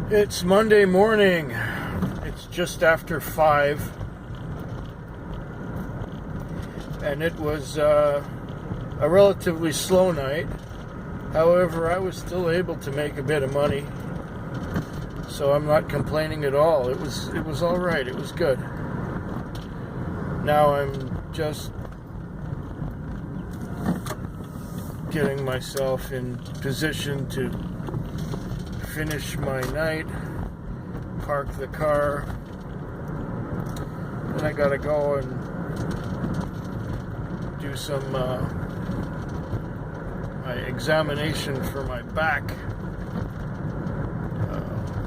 It's Monday morning. It's just after 5. And it was a relatively slow night. However, I was still able to make a bit of money. So I'm not complaining at all. It was all right. It was good. Now I'm just getting myself in position to finish my night, park the car, and I gotta go and do some my examination for my back.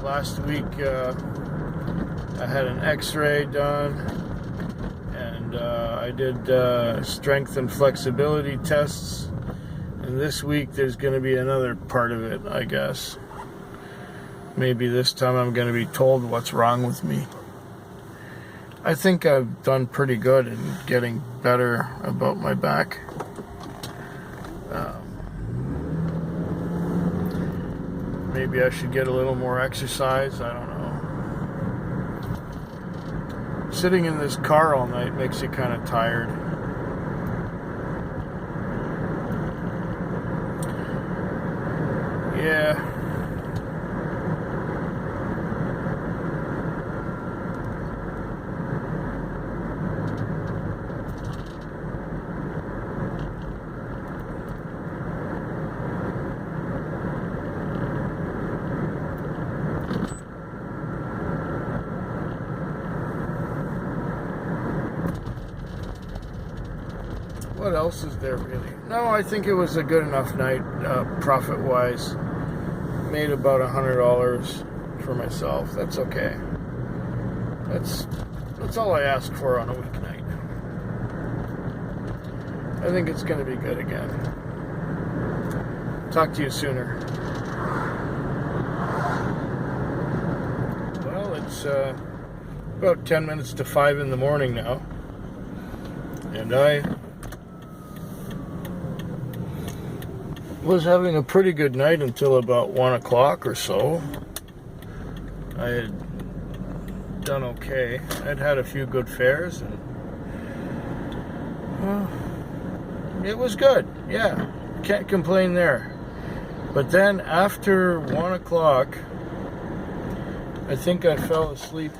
Last week I had an x-ray done, and I did strength and flexibility tests, and this week there's going to be another part of it, I guess. Maybe this time I'm going to be told what's wrong with me. I think I've done pretty good in getting better about my back. Maybe I should get a little more exercise. I don't know. Sitting in this car all night makes you kind of tired. Yeah. What else is there really? No, I think it was a good enough night, profit-wise. Made about $100 for myself. That's okay. That's all I ask for on a weeknight. I think it's going to be good again. Talk to you sooner. Well, it's about 10 minutes to 5 in the morning now. And I was having a pretty good night until about 1 o'clock or so. I had done okay. I'd had a few good fares, and it was good. Yeah, can't complain there. But then after 1 o'clock, I think I fell asleep.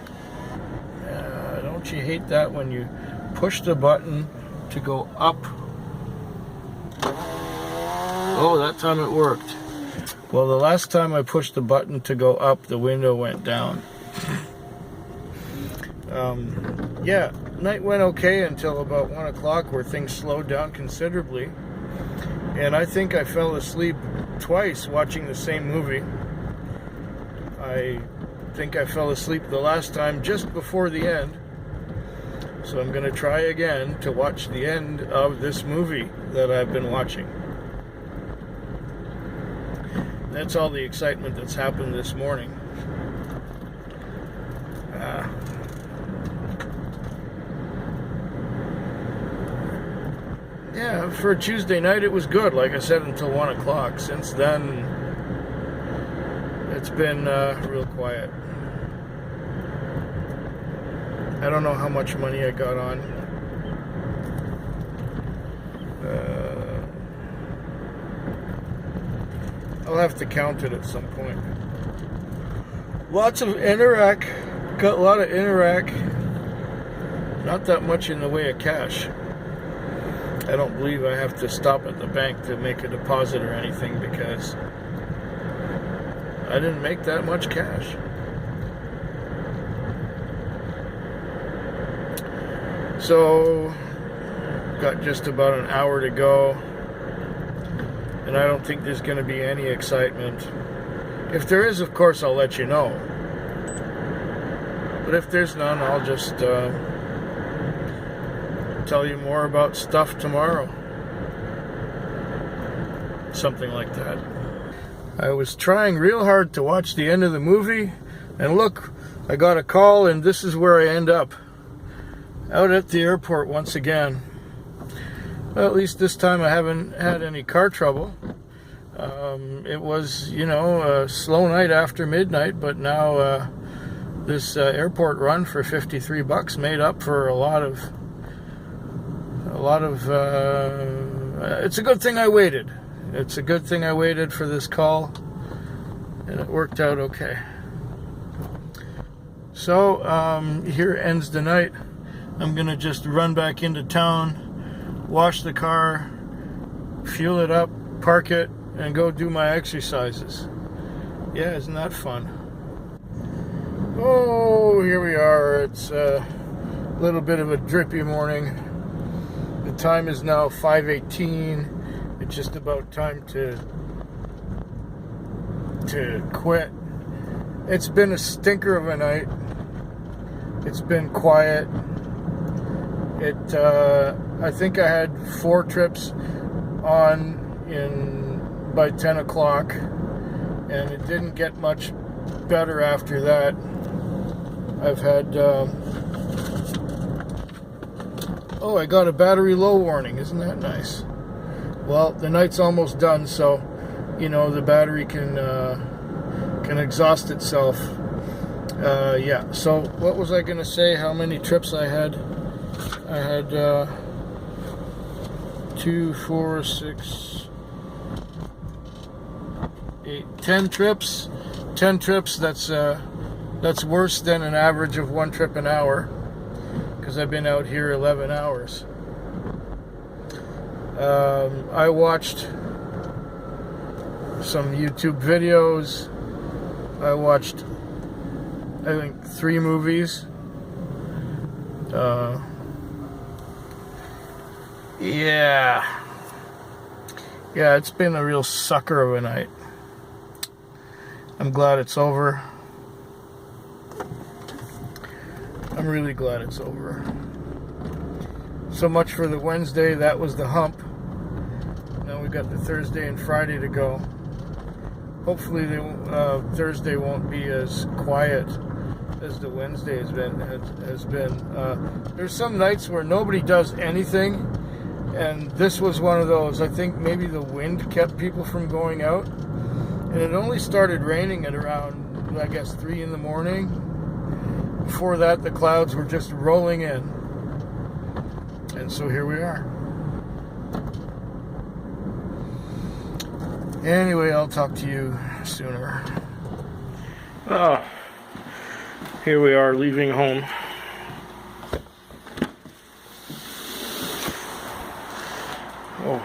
Don't you hate that when you push the button to go up? Oh, that time it worked. Well, the last time I pushed the button to go up, the window went down. Yeah, night went okay until about 1 o'clock, where things slowed down considerably. And I think I fell asleep twice watching the same movie. I think I fell asleep the last time just before the end. So I'm going to try again to watch the end of this movie that I've been watching. That's all the excitement that's happened this morning. Yeah, for a Tuesday night it was good, like I said, until 1 o'clock. Since then, it's been real quiet. I don't know how much money I got on. I'll have to count it at some point. Lots of Interac. Got a lot of Interac. Not that much in the way of cash. I don't believe I have to stop at the bank to make a deposit or anything, because I didn't make that much cash. So, got just about an hour to go. And I don't think there's going to be any excitement. If there is, of course, I'll let you know. But if there's none, I'll just tell you more about stuff tomorrow. Something like that. I was trying real hard to watch the end of the movie, and look, I got a call, and this is where I end up. Out at the airport once again. Well, at least this time I haven't had any car trouble. It was, you know, a slow night after midnight, but now this airport run for $53 made up for a lot of. It's a good thing I waited. It's a good thing I waited for this call, and it worked out okay. So here ends the night. I'm gonna just run back into town, wash the car, fuel it up, park it, and go do my exercises. Yeah, isn't that fun? Oh, here we are. It's a little bit of a drippy morning. The time is now 5:18. It's just about time to quit. It's been a stinker of a night. It's been quiet. I think I had 4 trips on by 10 o'clock, and it didn't get much better after that. I've had oh, I got a battery low warning. Isn't that nice? Well, the night's almost done, so you know the battery can exhaust itself. Yeah, so what was I gonna say? How many trips I had? I had 2, 4, 6, 8, 10 trips. 10 trips. That's worse than an average of 1 trip an hour, because I've been out here 11 hours. I watched some YouTube videos. I watched, I think, 3 movies. Yeah, it's been a real sucker of a night. I'm glad it's over. I'm really glad it's over. So much for the Wednesday. That was the hump. Now we got the Thursday and Friday to go. Hopefully the Thursday won't be as quiet as the Wednesday has been. There's some nights where nobody does anything, and this was one of those. I think maybe the wind kept people from going out, and it only started raining at around, I guess, 3 in the morning. Before that, the clouds were just rolling in, and so here we are. Anyway, I'll talk to you sooner. Oh, here we are leaving home. Oh,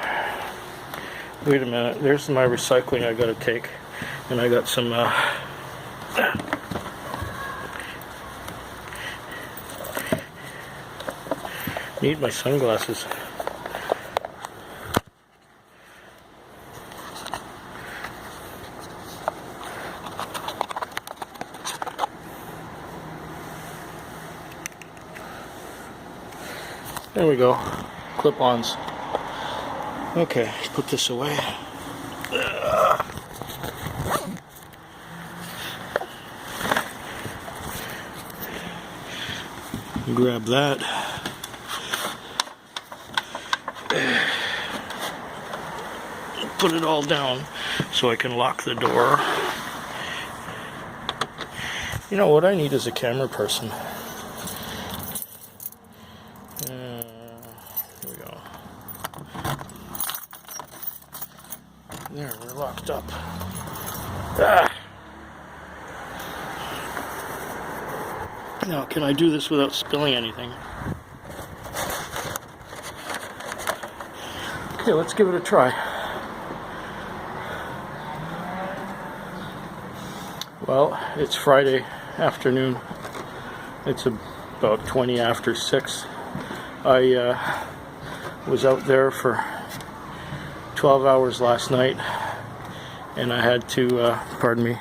wait a minute. There's my recycling I gotta take. And I got some, need my sunglasses. There we go. Clip-ons. Okay, put this away. Grab that. Put it all down so I can lock the door. You know what I need is a camera person. Here we go. There, we're locked up. Now, can I do this without spilling anything? Okay, let's give it a try. Well, it's Friday afternoon. It's about 20 after 6. I was out there for 12 hours last night, and I had to, pardon me,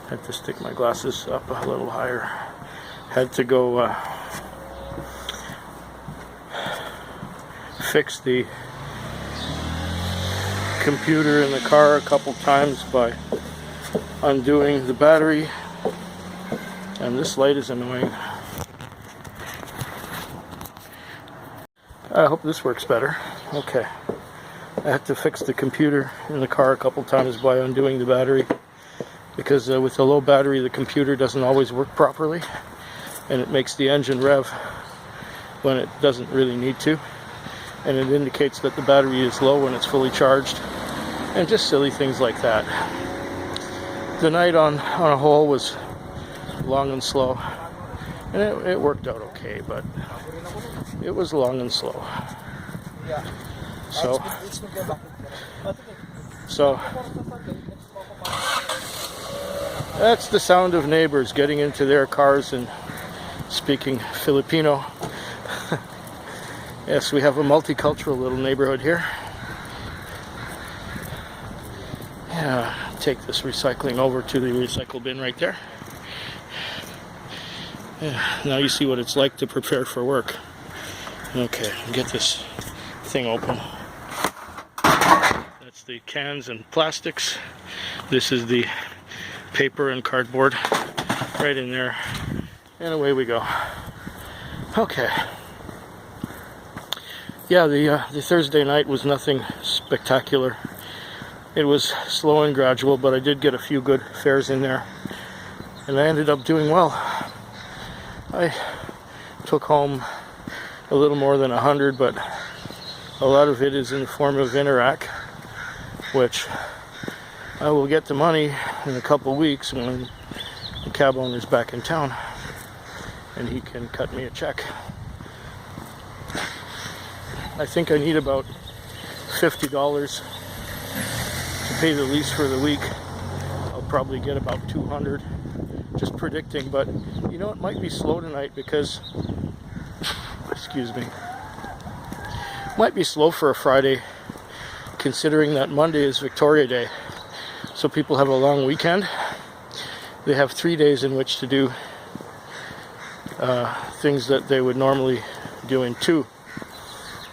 had to stick my glasses up a little higher. Had to go fix the computer in the car a couple times by undoing the battery, and this light is annoying. I hope this works better. Okay, I had to fix the computer in the car a couple times by undoing the battery, because with a low battery the computer doesn't always work properly, and it makes the engine rev when it doesn't really need to, and it indicates that the battery is low when it's fully charged, and just silly things like that. The night on a whole was long and slow, and it worked out okay, but it was long and slow. So that's the sound of neighbors getting into their cars and speaking Filipino. Yes, we have a multicultural little neighborhood here. Yeah, take this recycling over to the recycle bin right there. Yeah, now you see what it's like to prepare for work. Okay, get this thing open. That's the cans and plastics. This is the paper and cardboard right in there, and away we go. Okay. Yeah, the Thursday night was nothing spectacular. It was slow and gradual, but I did get a few good fares in there, and I ended up doing well. I took home a little more than 100, but a lot of it is in the form of Interac, which I will get the money in a couple weeks when the cab owner's back in town and he can cut me a check. I think I need about $50 to pay the lease for the week. I'll probably get about 200, just predicting, but you know, it might be slow tonight because, excuse me, might be slow for a Friday, considering that Monday is Victoria Day. So people have a long weekend. They have 3 days in which to do things that they would normally do in 2.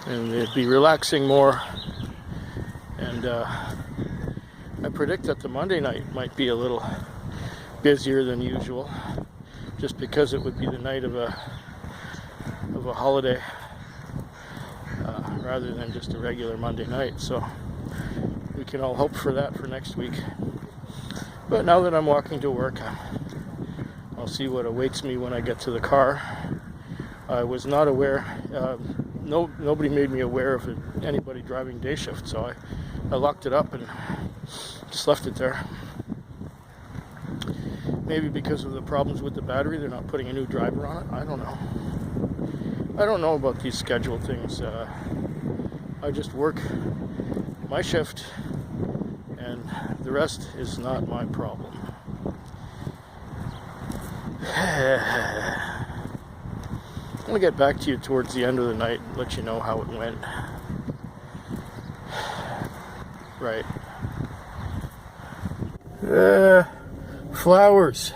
And they'd be relaxing more. And I predict that the Monday night might be a little busier than usual, just because it would be the night of a holiday, rather than just a regular Monday night. So we can all hope for that for next week. But now that I'm walking to work, I'll see what awaits me when I get to the car. I was not aware, nobody made me aware of anybody driving day shift, so I locked it up and just left it there. Maybe because of the problems with the battery, they're not putting a new driver on it. I don't know. I don't know about these scheduled things. I just work my shift, and the rest is not my problem. I'm going to get back to you towards the end of the night and let you know how it went. Right. Flowers.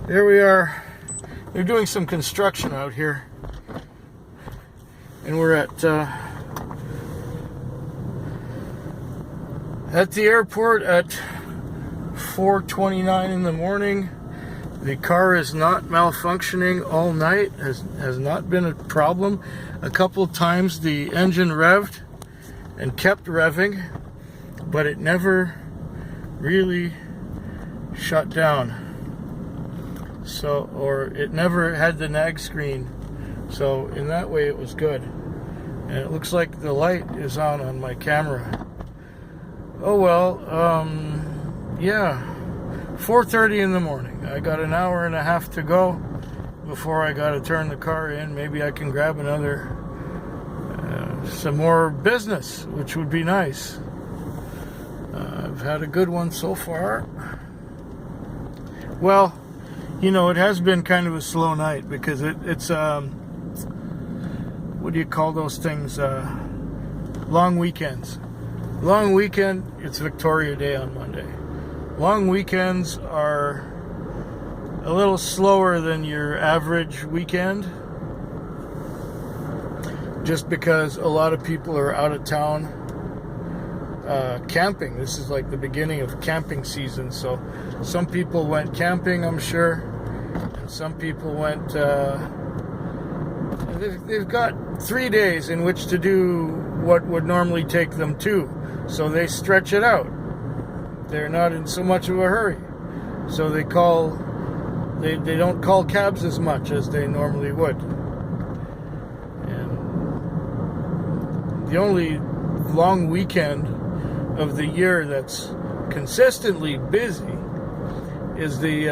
There we are. They're doing some construction out here. And we're at the airport at 4:29 in the morning. The car is not malfunctioning all night, has not been a problem. A couple of times the engine revved and kept revving, but it never really shut down. So, or it never had the nag screen. So in that way it was good. And it looks like the light is on my camera. Oh well, yeah. 4:30 in the morning. I got an hour and a half to go before I got to turn the car in. Maybe I can grab some more business, which would be nice. I've had a good one so far. Well, you know, it has been kind of a slow night because it's what do you call those things? Long weekends. Long weekend, it's Victoria Day on Monday. Long weekends are a little slower than your average weekend, just because a lot of people are out of town camping. This is like the beginning of camping season, so some people went camping, I'm sure, and some people went they've got 3 days in which to do what would normally take them 2. So they stretch it out. They're not in so much of a hurry. So they don't call cabs as much as they normally would. And the only long weekend of the year that's consistently busy is the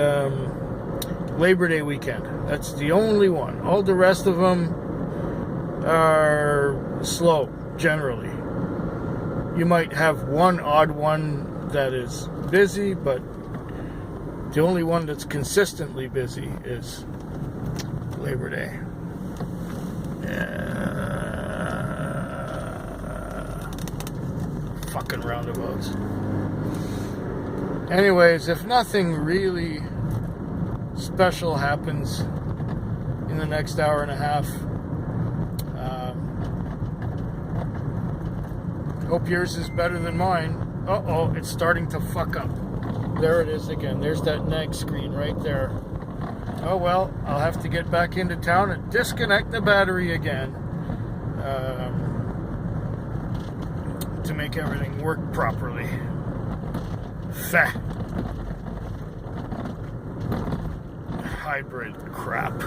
Labor Day weekend. That's the only one. All the rest of them are slow, generally. You might have one odd one that is busy, but the only one that's consistently busy is Labor Day. Fucking roundabouts. Anyways, if nothing really special happens in the next hour and a half, hope yours is better than mine. Uh-oh, it's starting to fuck up. There it is again. There's that nag screen right there. Oh well, I'll have to get back into town and disconnect the battery again to make everything work properly. Hybrid crap.